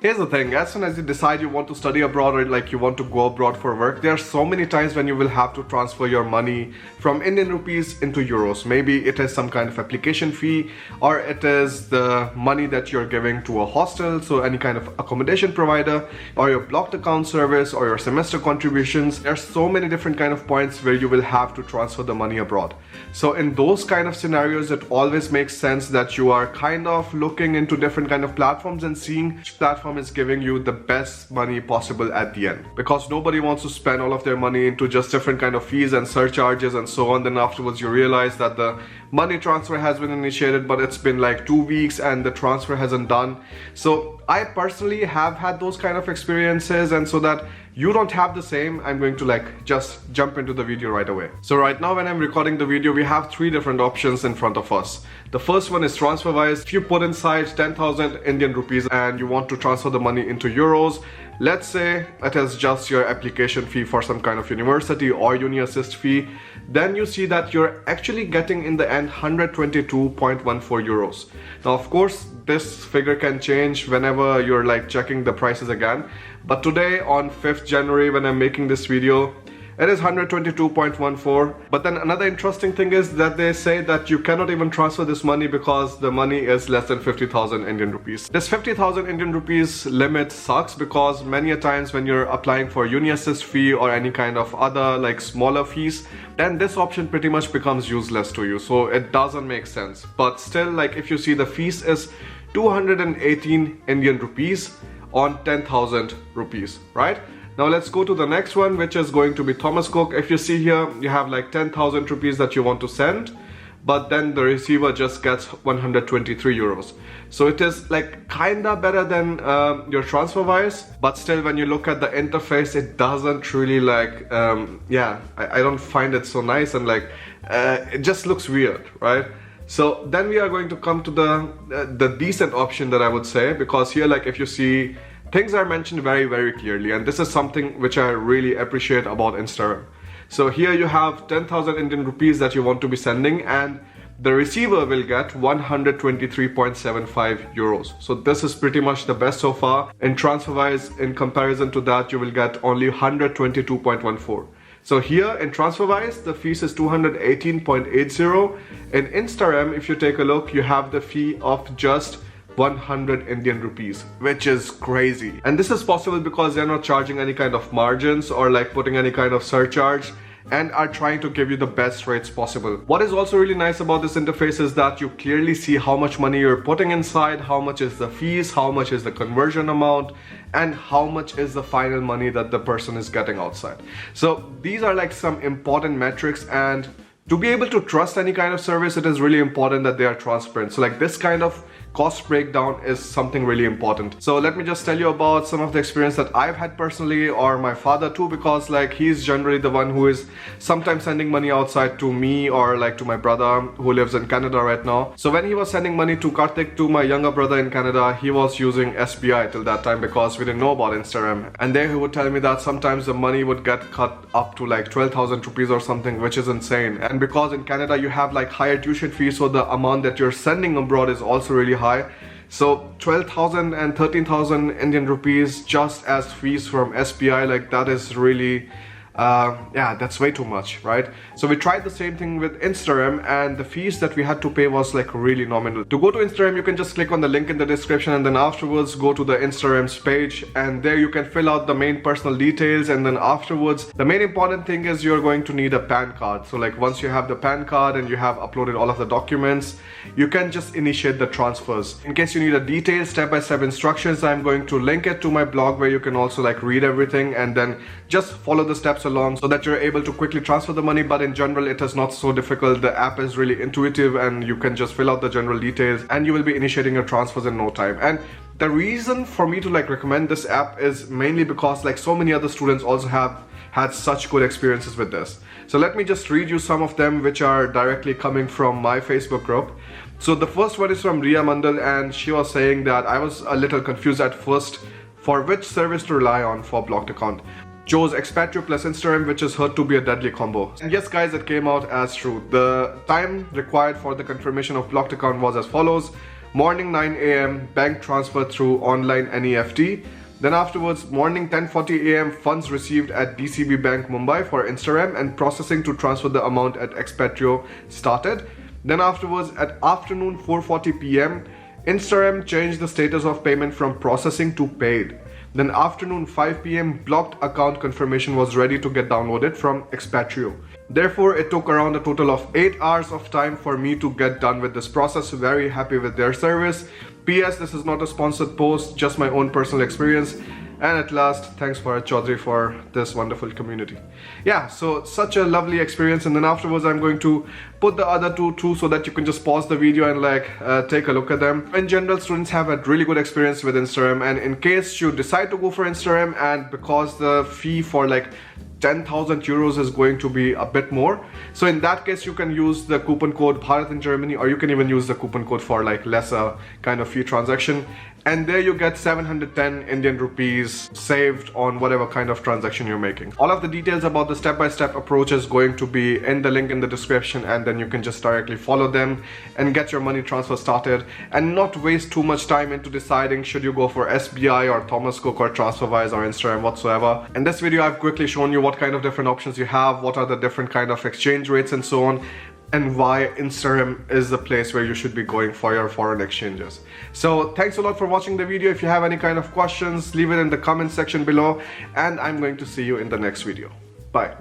Here's the thing, as soon as you decide you want to study abroad or like you want to go abroad for work, there are so many times when you will have to transfer your money from Indian rupees into euros. Maybe it is some kind of application fee, or it is the money that you're giving to a hostel, so any kind of accommodation provider, or your blocked account service, or your semester contributions. There are so many different kind of points where you will have to transfer the money abroad. So in those kind of scenarios, it always makes sense that you are kind of looking into different kind of platforms and seeing which platform is giving you the best money possible at the end, because nobody wants to spend all of their money into just different kind of fees and surcharges and so on. Then afterwards you realize that the money transfer has been initiated, but it's been like 2 weeks and the transfer hasn't done. So I personally have had those kind of experiences, and so that you don't have the same, I'm going to like just jump into the video right away. So right now when I'm recording the video, we have 3 different options in front of us. The first one is TransferWise. If you put inside 10,000 Indian rupees and you want to transfer the money into euros, let's say it is just your application fee for some kind of university or uni assist fee, then you see that you're actually getting in the end 122.14 euros. Now of course this figure can change whenever you're like checking the prices again, but today on 5th January when I'm making this video, it is 122.14. But then another interesting thing is that they say that you cannot even transfer this money because the money is less than 50,000 Indian rupees. This 50,000 Indian rupees limit sucks, because many a times when you're applying for uni assist fee or any kind of other like smaller fees, then this option pretty much becomes useless to you. So it doesn't make sense. But still, like if you see, the fees is 218 Indian rupees on 10,000 rupees, right? Now let's go to the next one, which is going to be Thomas Cook. If you see here, you have like 10,000 rupees that you want to send, but then the receiver just gets 123 euros. So it is like kinda better than your TransferWise, but still when you look at the interface, it doesn't really like, I don't find it so nice, and like it just looks weird, right? So then we are going to come to the decent option that I would say, because here like if you see, things are mentioned very, very clearly, and this is something which I really appreciate about Instarem. So here you have 10,000 Indian rupees that you want to be sending, and the receiver will get 123.75 euros. So this is pretty much the best so far. In TransferWise, in comparison to that, you will get only 122.14. So here in TransferWise, the fees is 218.80. In Instarem, if you take a look, you have the fee of just 100 Indian rupees, which is crazy. And this is possible because they're not charging any kind of margins or like putting any kind of surcharge, and are trying to give you the best rates possible. What is also really nice about this interface is that you clearly see how much money you're putting inside, how much is the fees, how much is the conversion amount, and how much is the final money that the person is getting outside. So these are like some important metrics, and to be able to trust any kind of service, it is really important that they are transparent. So like this kind of cost breakdown is something really important. So let me just tell you about some of the experience that I've had personally, or my father too, because like he's generally the one who is sometimes sending money outside to me or like to my brother who lives in Canada right now. So when he was sending money to Karthik, to my younger brother in Canada, he was using SBI till that time because we didn't know about Instarem. And there he would tell me that sometimes the money would get cut up to like 12,000 rupees or something, which is insane. And because in Canada you have like higher tuition fees, so the amount that you're sending abroad is also really high. So 12,000 and 13,000 Indian rupees just as fees from SBI, like that is really that's way too much, right? So we tried the same thing with Instarem, and the fees that we had to pay was like really nominal. To go to Instarem, you can just click on the link in the description, and then afterwards go to the Instarem's page, and there you can fill out the main personal details. And then afterwards, the main important thing is you're going to need a PAN card. So like once you have the PAN card and you have uploaded all of the documents, you can just initiate the transfers. In case you need a detailed step-by-step instructions, I'm going to link it to my blog where you can also like read everything and then just follow the steps along so that you're able to quickly transfer the money. But in general, it is not so difficult. The app is really intuitive, and you can just fill out the general details and you will be initiating your transfers in no time. And the reason for me to like recommend this app is mainly because like so many other students also have had such good experiences with this. So let me just read you some of them which are directly coming from my Facebook group. So the first one is from Riya Mandal, and she was saying that I was a little confused at first for which service to rely on for blocked account. Chose Expatriate plus Instarem, which is heard to be a deadly combo. And yes guys, it came out as true. The time required for the confirmation of blocked account was as follows: Morning 9 a.m. bank transfer through online NEFT. Then afterwards, morning 10:40 a.m. funds received at DCB Bank Mumbai for Instarem and processing to transfer the amount at Expatrio started. Then afterwards, at afternoon 4:40 p.m. Instarem changed the status of payment from processing to paid. Then afternoon 5 p.m. blocked account confirmation was ready to get downloaded from Expatrio. Therefore, it took around a total of 8 hours of time for me to get done with this process. Very happy with their service. PS, this is not a sponsored post, just my own personal experience. And at last, thanks Farhad Chaudhary for this wonderful community. Yeah, so such a lovely experience. And then afterwards, I'm going to put the other two too so that you can just pause the video and take a look at them. In general, students have a really good experience with Instarem. And in case you decide to go for Instarem, and because the fee for 10,000 euros is going to be a bit more, so in that case you can use the coupon code Bharat in Germany, or you can even use the coupon code for lesser kind of fee transaction, and there you get 710 Indian rupees saved on whatever kind of transaction you're making. All of the details about the step-by-step approach is going to be in the link in the description, and then you can just directly follow them and get your money transfer started and not waste too much time into deciding should you go for SBI or Thomas Cook or TransferWise or Instarem whatsoever. In this video, I've quickly shown you what kind of different options you have, what are the different kind of exchange rates and so on, and why Instarem is the place where you should be going for your foreign exchanges. So thanks a lot for watching the video. If you have any kind of questions, leave it in the comment section below, and I'm going to see you in the next video. Bye.